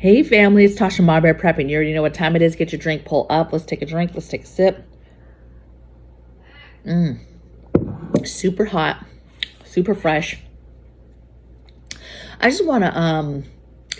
Hey family, it's Tasha MAMABEAR prepping. You already know what time it is. Get your drink, pull up. Let's take a drink. Let's take a sip. Super hot, super fresh. I just want to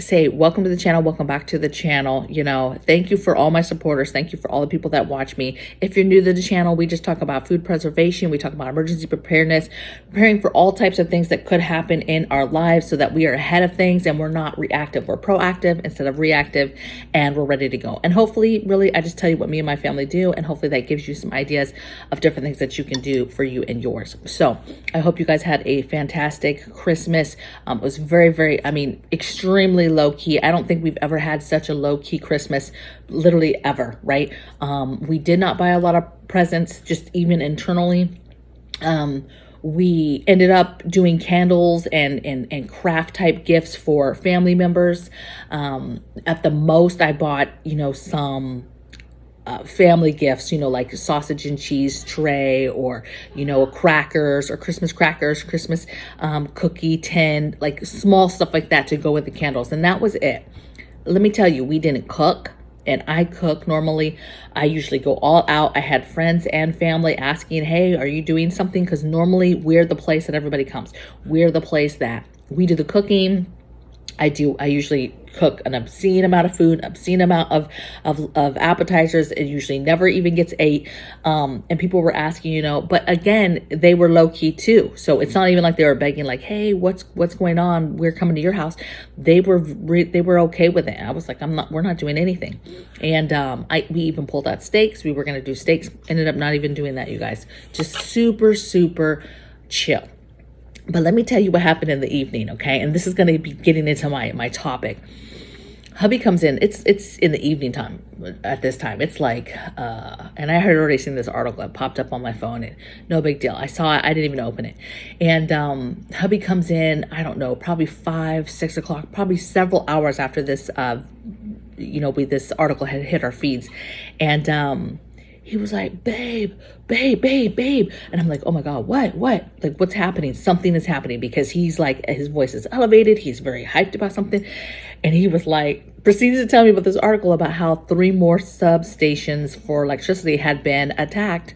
say welcome to the channel, welcome back to the channel. You know, thank you for all my supporters, thank you for all the people that watch me. If you're new to the channel, we just talk about food preservation, we talk about emergency preparedness, preparing for all types of things that could happen in our lives so that we are ahead of things and we're not reactive, we're proactive instead of reactive, and we're ready to go. And hopefully, really, I just tell you what me and my family do, and hopefully that gives you some ideas of different things that you can do for you and yours. So I hope you guys had a fantastic Christmas. It was very, I mean, extremely low key. I don't think we've ever had such a low key Christmas, literally ever, right? We did not buy a lot of presents, just even internally. We ended up doing candles and craft type gifts for family members. At the most, I bought, you know, some family gifts, you know, like sausage and cheese tray, or, you know, crackers, or Christmas cookie tin, like small stuff like that to go with the candles. And that was it. Let me tell you, we didn't cook. And I cook normally. I usually go all out. I had friends and family asking, hey, are you doing something? Because normally we're the place that everybody comes. We're the place that we do the cooking. I usually cook an obscene amount of food, obscene amount of appetizers. It usually never even gets ate. And people were asking, you know, but again, they were low key too. So it's not even like they were begging like, hey, what's going on? We're coming to your house. They were okay with it. I was like, we're not doing anything. And we even pulled out steaks. We were going to do steaks. Ended up not even doing that, you guys. Just super chill. But let me tell you what happened in the evening, okay? And this is going to be getting into my topic. Hubby comes in. It's in the evening time at this time. It's like, and I had already seen this article that popped up on my phone. And no big deal. I saw it. I didn't even open it. And hubby comes in, I don't know, probably 5, 6 o'clock, probably several hours after this, you know, this article had hit our feeds. And he was like, babe. And I'm like, oh my God, what? Like, what's happening? Something is happening, because he's like, his voice is elevated. He's very hyped about something. And he was like, proceeded to tell me about this article about how 3 more substations for electricity had been attacked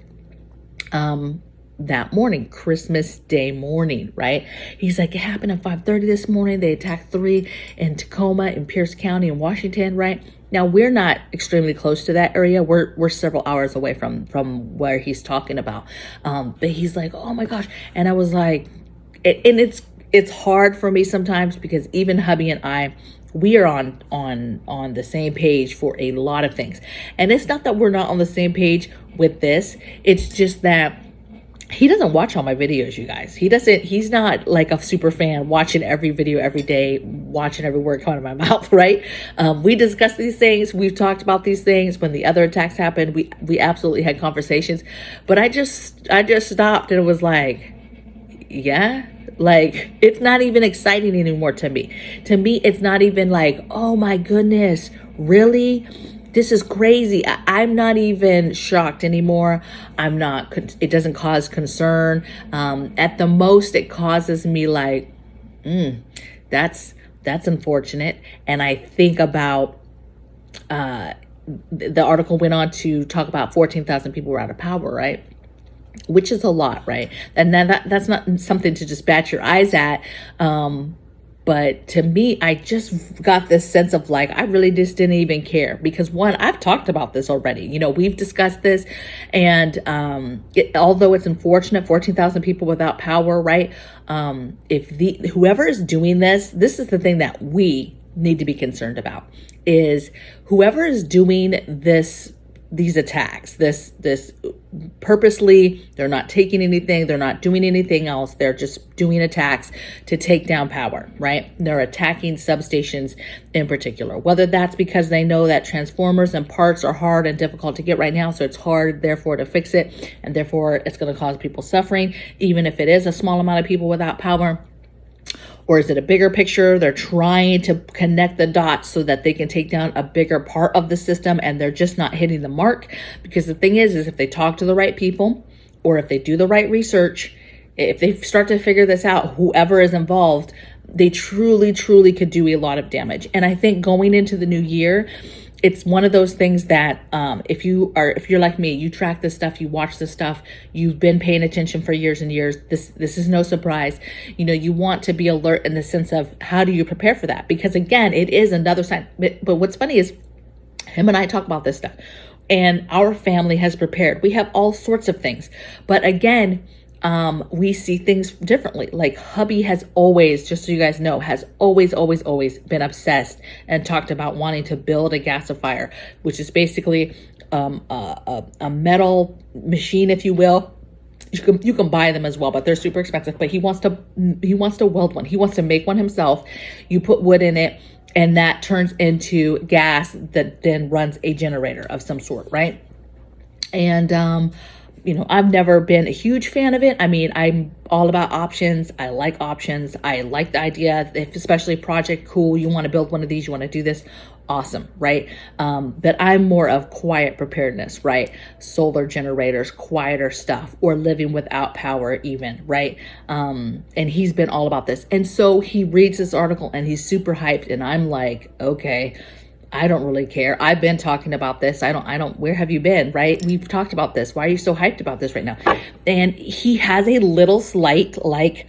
that morning, Christmas Day morning, right? He's like, it happened at 5:30 this morning. They attacked 3 in Tacoma, in Pierce County, in Washington, right? Now, we're not extremely close to that area. We're several hours away from where he's talking about. But he's like, oh my gosh. And I was like, and it's hard for me sometimes, because even hubby and I, we are on the same page for a lot of things. And it's not that we're not on the same page with this. It's just that he doesn't watch all my videos, you guys. He's not like a super fan watching every video every day, watching every word come out of my mouth, right? We discuss these things. We've talked about these things. When the other attacks happened, we absolutely had conversations. But I just stopped and was like, yeah, like, it's not even exciting anymore to me. To me, it's not even like, oh my goodness, really? This is crazy. I'm not even shocked anymore. It doesn't cause concern. At the most, it causes me like, that's unfortunate. And I think about, the article went on to talk about 14,000 people were out of power, right? Which is a lot, right? And then that's not something to just bat your eyes at. But to me, I just got this sense of like, I really just didn't even care, because one, I've talked about this already. You know, we've discussed this, and although it's unfortunate, 14,000 people without power, right? Whoever is doing this is the thing that we need to be concerned about, is whoever is doing these attacks, this purposely, they're not taking anything, they're not doing anything else, they're just doing attacks to take down power, right? They're attacking substations in particular, whether that's because they know that transformers and parts are hard and difficult to get right now, so it's hard therefore to fix it, and therefore it's going to cause people suffering, even if it is a small amount of people without power. Or is it a bigger picture? They're trying to connect the dots so that they can take down a bigger part of the system, and they're just not hitting the mark. Because the thing is if they talk to the right people, or if they do the right research, if they start to figure this out, whoever is involved, they truly, truly could do a lot of damage. And I think going into the new year, it's one of those things that if you're like me, you track this stuff, you watch this stuff, you've been paying attention for years and years. This is no surprise. You know, you want to be alert in the sense of how do you prepare for that? Because again, it is another sign. But what's funny is him and I talk about this stuff, and our family has prepared. We have all sorts of things, but again, we see things differently. Like hubby has always, just so you guys know, has always been obsessed and talked about wanting to build a gasifier, which is basically a metal machine, if you will. You can buy them as well, but they're super expensive. But he wants to weld one. He wants to make one himself. You put wood in it, and that turns into gas that then runs a generator of some sort, right? And you know, I've never been a huge fan of it. I mean, I'm all about options. I like options. I like the idea, if especially project, cool, you want to build one of these, you want to do this, awesome, right? But I'm more of quiet preparedness, right? Solar generators, quieter stuff, or living without power even, right? And he's been all about this. And so he reads this article and he's super hyped, and I'm like, okay, I don't really care. I've been talking about this. I don't, where have you been, right? We've talked about this. Why are you so hyped about this right now? And he has a little slight, like,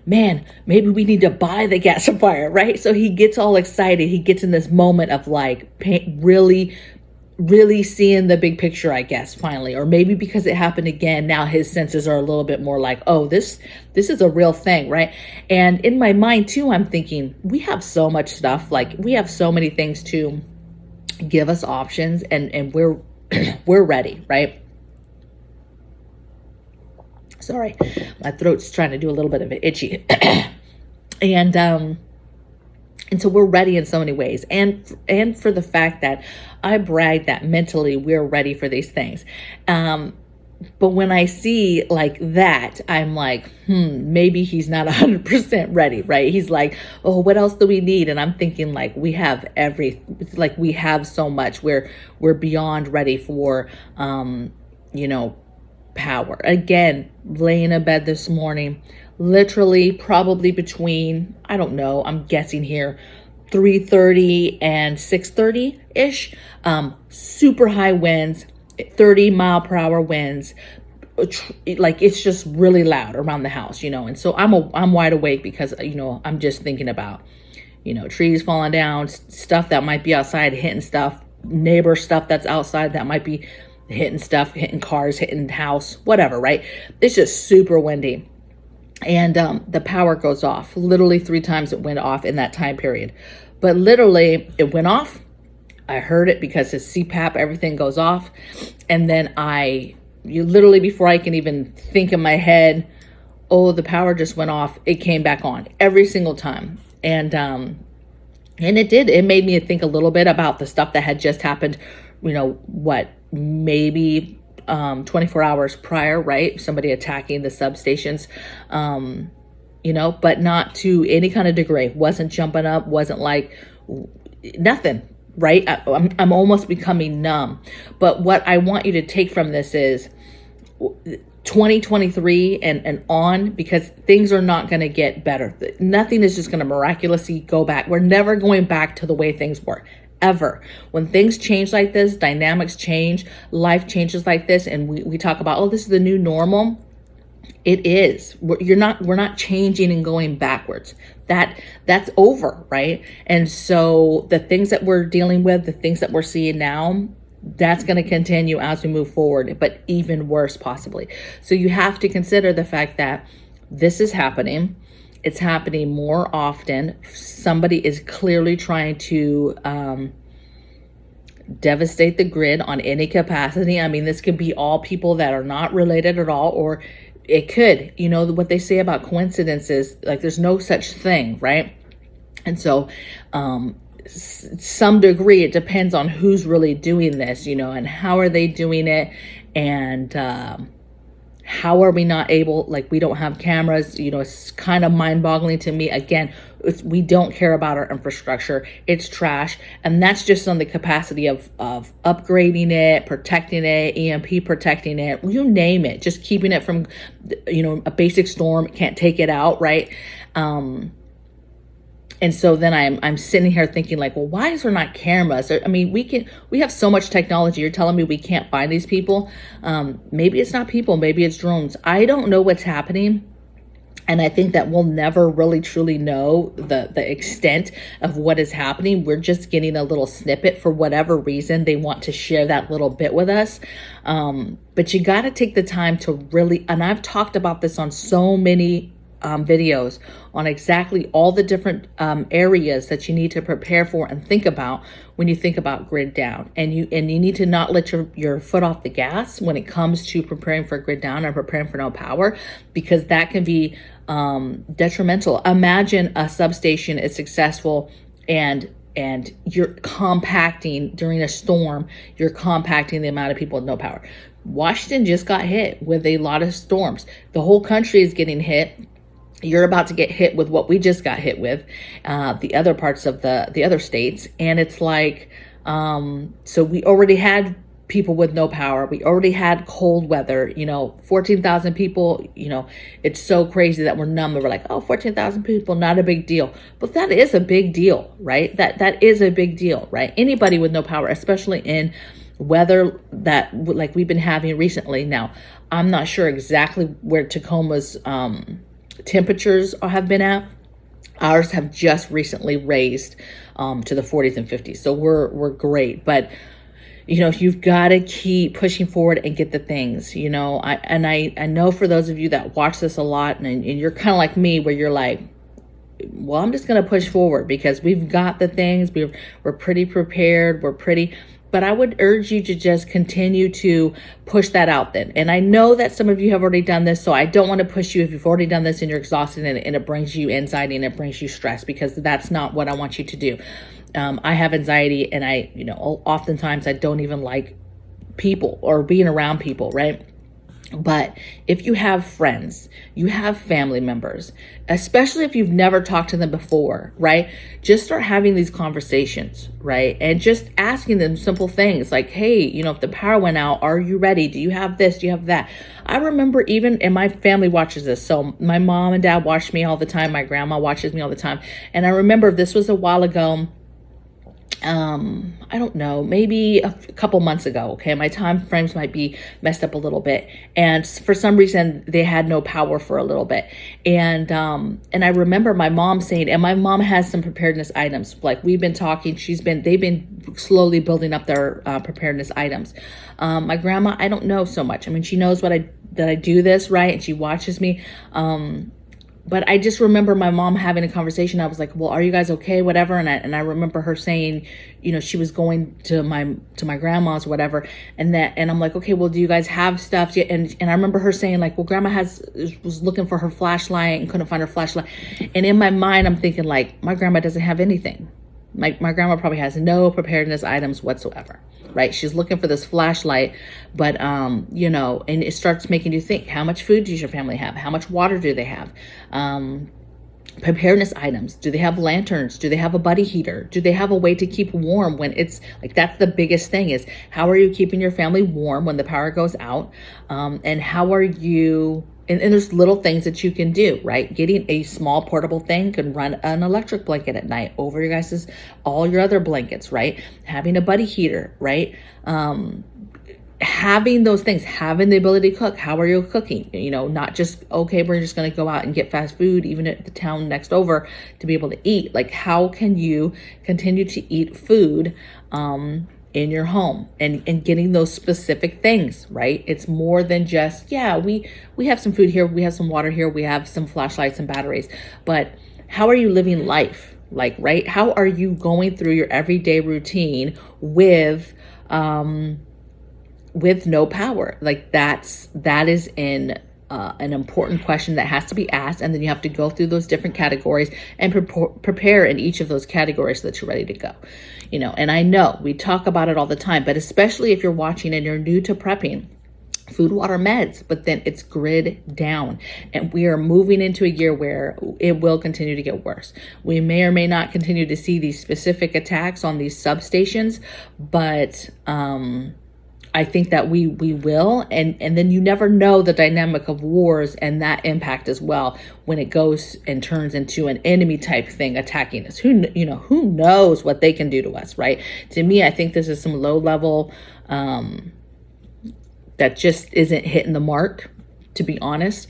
man, maybe we need to buy the gasifier, right? So he gets all excited. He gets in this moment of like really seeing the big picture, I guess, finally. Or maybe because it happened again, now his senses are a little bit more like, oh, this is a real thing, right? And in my mind too, I'm thinking, we have so much stuff, like we have so many things to give us options, and we're we're ready, right? Sorry, my throat's trying to do a little bit of it itchy. And so we're ready in so many ways. And for the fact that I brag that mentally we're ready for these things. But when I see like that, I'm like, maybe he's not 100% ready, right? He's like, oh, what else do we need? And I'm thinking like, we have we have so much. We're beyond ready for, you know, power. Again, laying in bed this morning, literally probably between, I don't know, I'm guessing here, 3:30 and 6:30-ish, super high winds, 30-mile-per-hour winds, like it's just really loud around the house, you know. And so I'm wide awake because, you know, I'm just thinking about, you know, trees falling down, stuff that might be outside hitting stuff, neighbor stuff that's outside that might be hitting stuff, hitting cars, hitting house, whatever, right? It's just super windy. And the power goes off. Literally 3 times it went off in that time period. But literally it went off. I heard it because his CPAP, everything goes off. And then you literally, before I can even think in my head, oh, the power just went off, it came back on every single time. And it did. It made me think a little bit about the stuff that had just happened, you know, maybe 24 hours prior, right? Somebody attacking the substations, you know, but not to any kind of degree. Wasn't jumping up, wasn't like nothing, right? I'm almost becoming numb. But what I want you to take from this is 2023 and on, because things are not going to get better. Nothing is just going to miraculously go back. We're never going back to the way things were. Ever. When things change like this, dynamics change, life changes like this, and we talk about, oh, this is the new normal. It is. We're not changing and going backwards. That's over, right? And so the things that we're dealing with, the things that we're seeing now, that's going to continue as we move forward, but even worse possibly. So you have to consider the fact that this is happening. It's happening more often. Somebody is clearly trying to devastate the grid on any capacity. I mean, this could be all people that are not related at all, or it could, you know, what they say about coincidences, like there's no such thing, right? And so some degree, it depends on who's really doing this, you know, and how are they doing it, and how are we not able, like we don't have cameras, you know, it's kind of mind-boggling to me. Again, we don't care about our infrastructure. It's trash. And that's just on the capacity of upgrading it, protecting it, EMP protecting it, you name it, just keeping it from, you know, a basic storm can't take it out, right? And so then I'm sitting here thinking like, well, why is there not cameras? I mean, we have so much technology. You're telling me we can't find these people. Maybe it's not people, maybe it's drones. I don't know what's happening. And I think that we'll never really truly know the extent of what is happening. We're just getting a little snippet for whatever reason they want to share that little bit with us. But you got to take the time to really, and I've talked about this on so many videos on exactly all the different areas that you need to prepare for and think about when you think about grid down. And you need to not let your foot off the gas when it comes to preparing for grid down or preparing for no power, because that can be detrimental. Imagine a substation is successful and you're compacting during a storm, you're compacting the amount of people with no power. Washington just got hit with a lot of storms. The whole country is getting hit. You're about to get hit with what we just got hit with, the other parts of the other states. And it's like, so we already had people with no power. We already had cold weather, 14,000 people, it's so crazy that we're numb. We're like, oh, 14,000 people, not a big deal. But that is a big deal, right? That is a big deal, right? Anybody with no power, especially in weather that like we've been having recently. Now, I'm not sure exactly where Tacoma's temperatures have been at. Ours have just recently raised to the 40s and 50s. So we're great. But you've got to keep pushing forward and get the things, I know for those of you that watch this a lot and you're kind of like me where you're like, well, I'm just going to push forward because we've got the things, we're pretty prepared, but I would urge you to just continue to push that out then. And I know that some of you have already done this, so I don't want to push you if you've already done this and you're exhausted and it brings you anxiety and it brings you stress, because that's not what I want you to do. I have anxiety and oftentimes I don't even like people or being around people, right? But if you have friends, you have family members, especially if you've never talked to them before, right? Just start having these conversations, right? And just asking them simple things like, hey, if the power went out, are you ready? Do you have this? Do you have that? I remember even, and my family watches this. So my mom and dad watch me all the time. My grandma watches me all the time. And I remember this was a while ago. I don't know, maybe a couple months ago. Okay. My time frames might be messed up a little bit. And for some reason they had no power for a little bit. And I remember my mom saying, and my mom has some preparedness items. Like we've been talking, they've been slowly building up their, preparedness items. My grandma, I don't know so much. I mean, she knows that I do this, right? And she watches me. But I just remember my mom having a conversation. I was like, well, are you guys okay? Whatever. And I remember her saying, she was going to my grandma's or whatever. And I'm like, okay, well, do you guys have stuff? And I remember her saying like, well, grandma was looking for her flashlight and couldn't find her flashlight. And in my mind, I'm thinking like, my grandma doesn't have anything. My grandma probably has no preparedness items whatsoever, right? She's looking for this flashlight, but, and it starts making you think, how much food does your family have? How much water do they have? Preparedness items. Do they have lanterns? Do they have a buddy heater? Do they have a way to keep warm when it's like, that's the biggest thing is how are you keeping your family warm when the power goes out? And how are you, and there's little things that you can do, right? Getting a small portable thing can run an electric blanket at night over your guys's, all your other blankets, right? Having a buddy heater, right? Having those things, having the ability to cook. How are you cooking? Not just, okay, we're just going to go out and get fast food, even at the town next over to be able to eat. Like, how can you continue to eat food, in your home and getting those specific things, right? It's more than just, yeah, we have some food here. We have some water here. We have some flashlights and batteries, but how are you living life? Like, right? How are you going through your everyday routine with no power? Like that is an important question that has to be asked. And then you have to go through those different categories and prepare in each of those categories so that you're ready to go. And I know we talk about it all the time, but especially if you're watching and you're new to prepping, food, water, meds, but then it's grid down. And we are moving into a year where it will continue to get worse. We may or may not continue to see these specific attacks on these substations, but I think that we will, and then you never know the dynamic of wars and that impact as well when it goes and turns into an enemy type thing attacking us. Who knows what they can do to us, right? To me, I think this is some low level that just isn't hitting the mark, to be honest,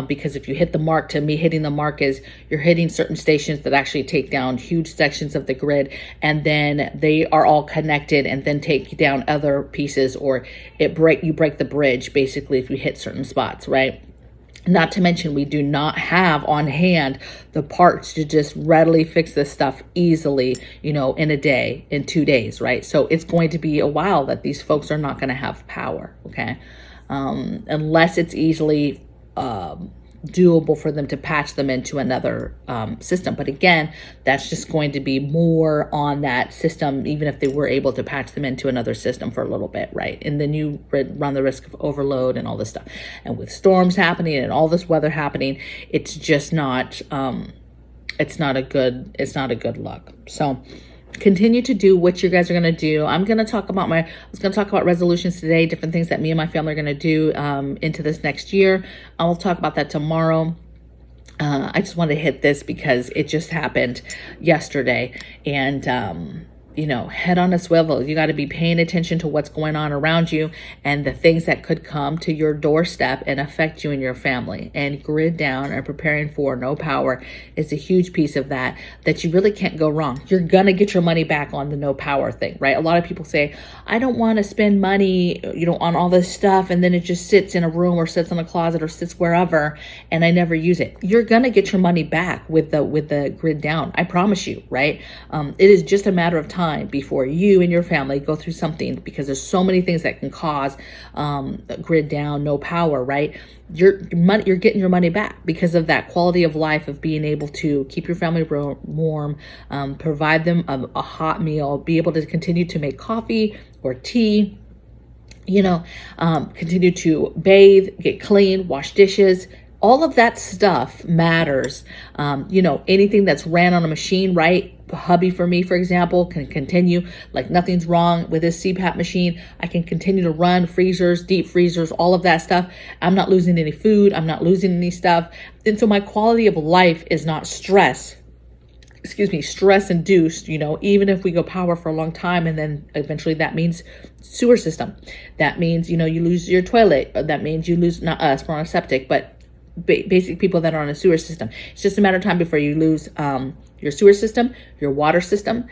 because if you hit the mark, to me, hitting the mark is you're hitting certain stations that actually take down huge sections of the grid, and then they are all connected and then take down other pieces, or you break the bridge basically if you hit certain spots, right? Not to mention, we do not have on hand the parts to just readily fix this stuff easily, in a day, in 2 days, right? So it's going to be a while that these folks are not going to have power, okay? Unless it's easily doable for them to patch them into another system. But again, that's just going to be more on that system, even if they were able to patch them into another system for a little bit, right? And then you run the risk of overload and all this stuff. And with storms happening and all this weather happening, it's just not, it's not a good look. So continue to do what you guys are going to do. I was going to talk about resolutions today, different things that me and my family are going to do into this next year. I'll talk about that tomorrow. I just wanted to hit this because it just happened yesterday, and head on a swivel. You got to be paying attention to what's going on around you and the things that could come to your doorstep and affect you and your family. And grid down and preparing for no power is a huge piece of that you really can't go wrong. You're going to get your money back on the no power thing, right? A lot of people say, I don't want to spend money, on all this stuff, and then it just sits in a room or sits in a closet or sits wherever, and I never use it. You're going to get your money back with the grid down. I promise you, right? It is just a matter of time before you and your family go through something, because there's so many things that can cause grid down, no power, right? You're getting your money back because of that quality of life of being able to keep your family warm, provide them a hot meal, be able to continue to make coffee or tea, continue to bathe, get clean, wash dishes. All of that stuff matters. Anything that's ran on a machine, right? Hubby, for me, for example, can continue like nothing's wrong with this CPAP machine. I can continue to run freezers, deep freezers, all of that stuff. I'm not losing any food. I'm not losing any stuff. And so my quality of life is not stress induced, even if we go power for a long time, and then eventually that means sewer system. That means, you lose your toilet. That means you lose, not us, we're on a septic, but basic people that are on a sewer system. It's just a matter of time before you lose your sewer system, your water system,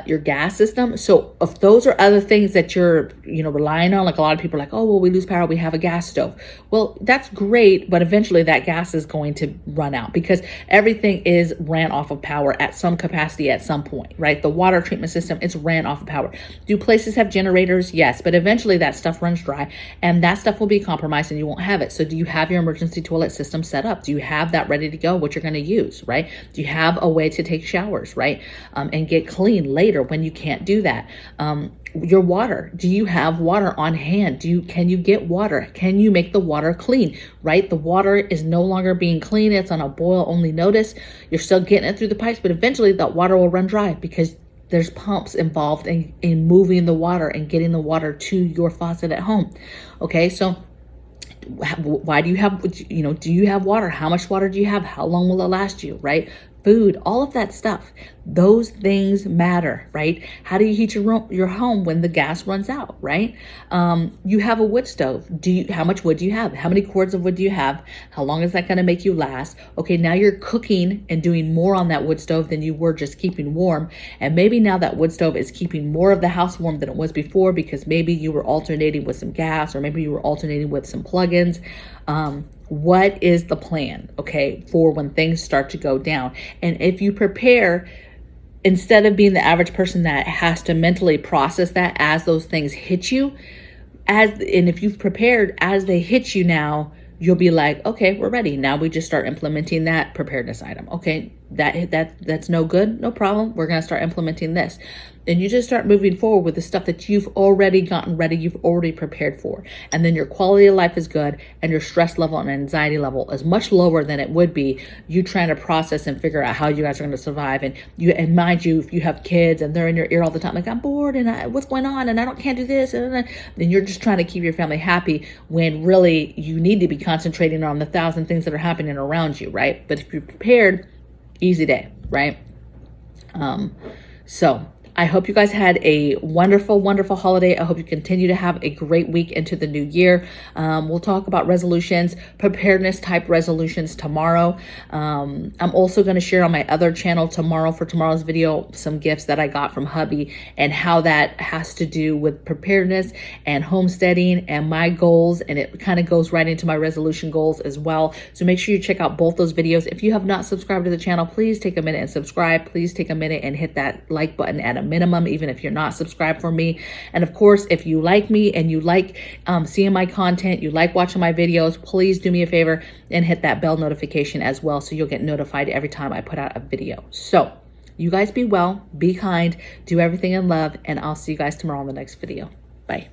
your gas system. So if those are other things that you're, relying on, like a lot of people are like, oh, well, we lose power, we have a gas stove. Well, that's great, but eventually that gas is going to run out because everything is ran off of power at some capacity at some point, right? The water treatment system, it's ran off of power. Do places have generators? Yes, but eventually that stuff runs dry and that stuff will be compromised and you won't have it. So do you have your emergency toilet system set up? Do you have that ready to go, what you're going to use, right? Do you have a way to take showers, right? And get clean later when you can't do that? Your water, do you have water on hand? Can you get water? Can you make the water clean, right? The water is no longer being clean. It's on a boil only notice. You're still getting it through the pipes, but eventually that water will run dry because there's pumps involved in moving the water and getting the water to your faucet at home. Okay, so why do you have, do you have water? How much water do you have? How long will it last you, right? Food, all of that stuff. Those things matter, right? How do you heat your home when the gas runs out, right? You have a wood stove. How much wood do you have? How many cords of wood do you have? How long is that going to make you last? Okay, now you're cooking and doing more on that wood stove than you were just keeping warm. And maybe now that wood stove is keeping more of the house warm than it was before because maybe you were alternating with some gas or maybe you were alternating with some plugins. What is the plan, okay, for when things start to go down? And if you prepare, instead of being the average person that has to mentally process that as those things hit you, and if you've prepared as they hit you now, you'll be like, okay, we're ready. Now we just start implementing that preparedness item. Okay, that's no good, no problem. We're going to start implementing this. and you just start moving forward with the stuff that you've already gotten ready, you've already prepared for. And then your quality of life is good, and your stress level and anxiety level is much lower than it would be you trying to process and figure out how you guys are going to survive. And mind you, if you have kids and they're in your ear all the time, like, I'm bored and what's going on and can't do this, and then you're just trying to keep your family happy when really you need to be concentrating on the 1,000 things that are happening around you, right? But if you're prepared, easy day, right? So I hope you guys had a wonderful, wonderful holiday. I hope you continue to have a great week into the new year. We'll talk about resolutions, preparedness type resolutions tomorrow. I'm also going to share on my other channel tomorrow for tomorrow's video some gifts that I got from hubby and how that has to do with preparedness and homesteading and my goals. And it kind of goes right into my resolution goals as well. So make sure you check out both those videos. If you have not subscribed to the channel, please take a minute and subscribe. Please take a minute and hit that like button at a minimum, even if you're not subscribed for me. And of course, if you like me and you like seeing my content, you like watching my videos, please do me a favor and hit that bell notification as well, so you'll get notified every time I put out a video. So you guys be well, be kind, do everything in love, and I'll see you guys tomorrow in the next video. Bye.